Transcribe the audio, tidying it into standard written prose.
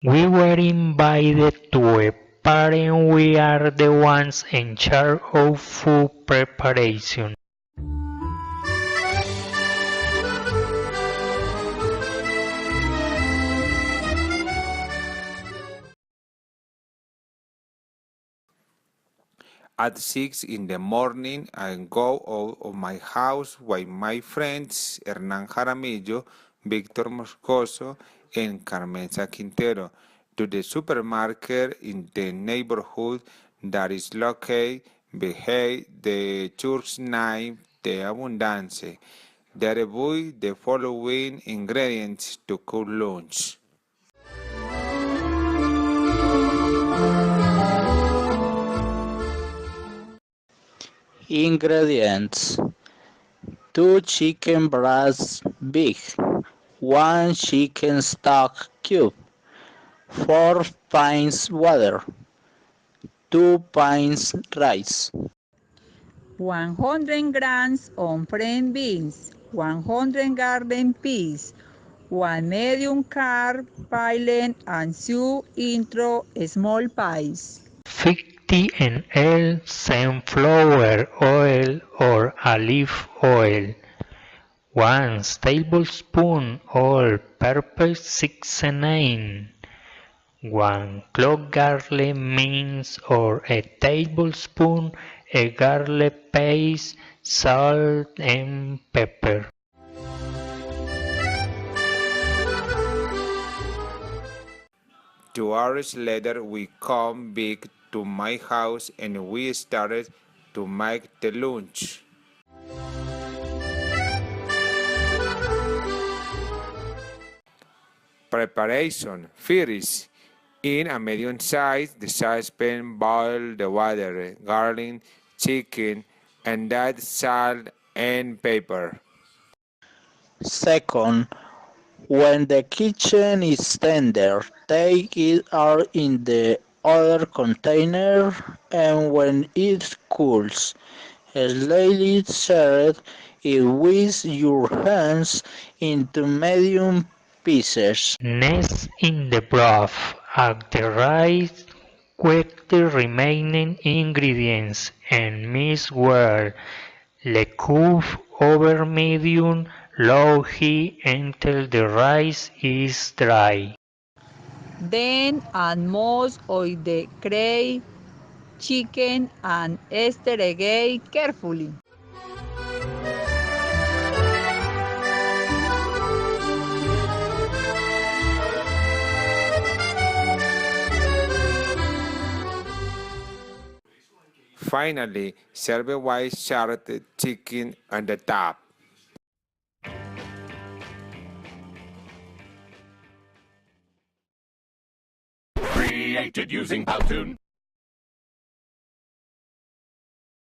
We were invited to a party and we are the ones in charge of food preparation. At 6 in the morning, I go out of my house with my friends Hernán Jaramillo, Víctor Moscoso, and Carmenza Quintero to the supermarket in the neighborhood that is located behind the church name de Abundance. There buy the following ingredients to cook lunch. Ingredients: 2 chicken breasts big, 1 chicken stock cube, 4 pints water, 2 pints rice. 100 grams of French beans, 100 garden peas, 1 medium carb pilot and 2 intro small pies. 50 ml sunflower oil or olive oil. 1 tablespoon all-purpose seasoning. 1 clove garlic minced or a tablespoon a garlic paste, salt and pepper. 2 hours later, we come back to my house and we started to make the lunch. Preparation: first, in a medium-sized saucepan, boil the water, garlic, chicken, and add salt and pepper. Second, when the chicken is tender, take it out in the other container, and when it cools, slightly sear it with your hands into medium pieces. Next in the broth, add the rice, cook the remaining ingredients and mix well. Let cook over medium-low heat until the rice is dry. Then add most of the crayed chicken and stir again carefully. Finally, serve white charred chicken on the top. Created using Powtoon.